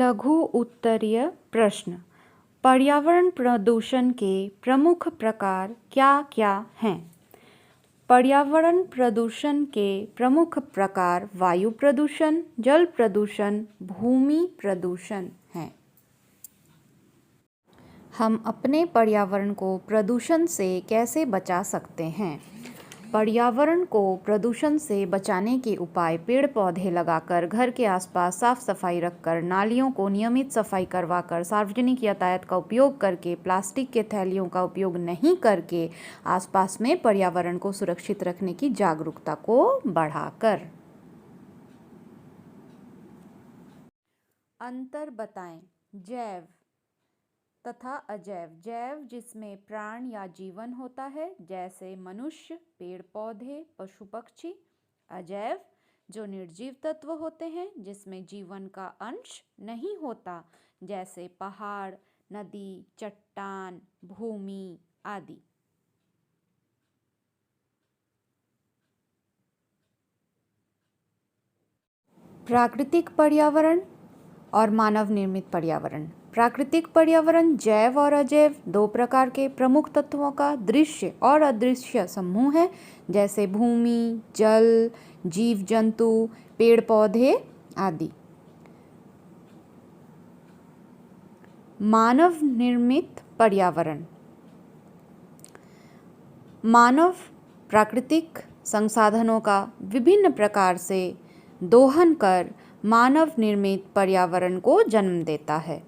लघु उत्तरीय प्रश्न। पर्यावरण प्रदूषण के प्रमुख प्रकार क्या क्या हैं? पर्यावरण प्रदूषण के प्रमुख प्रकार वायु प्रदूषण, जल प्रदूषण, भूमि प्रदूषण हैं। हम अपने पर्यावरण को प्रदूषण से कैसे बचा सकते हैं? पर्यावरण को प्रदूषण से बचाने के उपाय पेड़ पौधे लगाकर, घर के आसपास साफ सफाई रखकर, नालियों को नियमित सफाई करवाकर, सार्वजनिक यातायात का उपयोग करके, प्लास्टिक के थैलियों का उपयोग नहीं करके, आसपास में पर्यावरण को सुरक्षित रखने की जागरूकता को बढ़ाकर। अंतर बताएं। जैव तथा अजैव। जैव जिसमें प्राण या जीवन होता है, जैसे मनुष्य, पेड़ पौधे, पशु पक्षी। अजैव जो निर्जीव तत्व होते हैं, जिसमें जीवन का अंश नहीं होता, जैसे पहाड़, नदी, चट्टान, भूमि आदि। प्राकृतिक पर्यावरण और मानव निर्मित पर्यावरण। प्राकृतिक पर्यावरण जैव और अजैव दो प्रकार के प्रमुख तत्वों का दृश्य और अदृश्य समूह है, जैसे भूमि, जल, जीव जंतु, पेड़ पौधे आदि। मानव निर्मित पर्यावरण। मानव प्राकृतिक संसाधनों का विभिन्न प्रकार से दोहन कर मानव निर्मित पर्यावरण को जन्म देता है,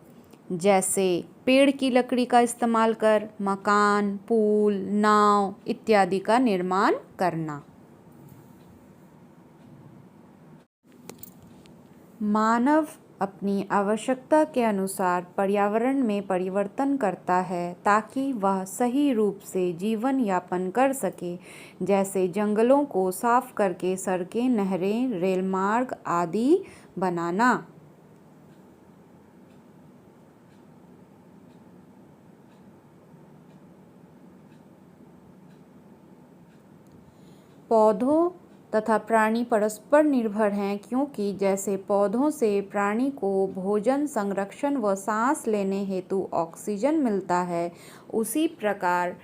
जैसे पेड़ की लकड़ी का इस्तेमाल कर मकान, पुल, नाव इत्यादि का निर्माण करना। मानव अपनी आवश्यकता के अनुसार पर्यावरण में परिवर्तन करता है ताकि वह सही रूप से जीवन यापन कर सके, जैसे जंगलों को साफ करके सड़कें, नहरें, रेलमार्ग आदि बनाना। पौधों तथा प्राणी परस्पर निर्भर हैं, क्योंकि जैसे पौधों से प्राणी को भोजन, संरक्षण व सांस लेने हेतु ऑक्सीजन मिलता है, उसी प्रकार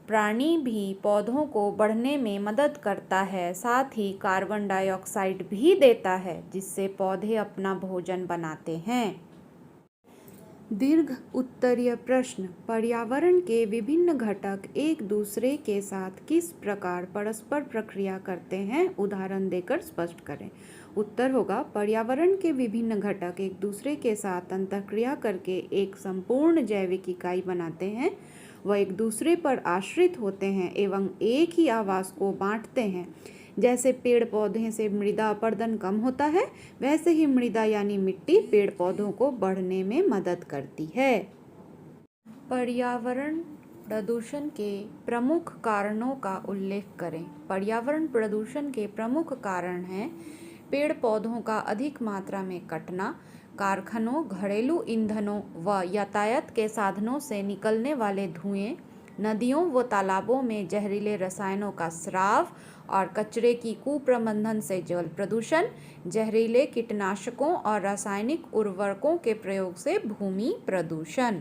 प्राणी भी पौधों को बढ़ने में मदद करता है, साथ ही कार्बन डाइऑक्साइड भी देता है, जिससे पौधे अपना भोजन बनाते हैं। दीर्घ उत्तरीय प्रश्न। पर्यावरण के विभिन्न घटक एक दूसरे के साथ किस प्रकार परस्पर प्रक्रिया करते हैं, उदाहरण देकर स्पष्ट करें। उत्तर होगा, पर्यावरण के विभिन्न घटक एक दूसरे के साथ अंतःक्रिया करके एक संपूर्ण जैविक इकाई बनाते हैं। वह एक दूसरे पर आश्रित होते हैं एवं एक ही आवास को बांटते हैं। जैसे पेड़ पौधे से मृदा अपरदन कम होता है, वैसे ही मृदा यानी मिट्टी पेड़ पौधों को बढ़ने में मदद करती है। पर्यावरण प्रदूषण के प्रमुख कारणों का उल्लेख करें। पर्यावरण प्रदूषण के प्रमुख कारण हैं पेड़ पौधों का अधिक मात्रा में कटना, कारखानों, घरेलू ईंधनों व यातायात के साधनों से निकलने वाले धुएं, नदियों व तालाबों में जहरीले रसायनों का स्राव और कचरे की कुप्रबंधन से जल प्रदूषण, जहरीले कीटनाशकों और रासायनिक उर्वरकों के प्रयोग से भूमि प्रदूषण।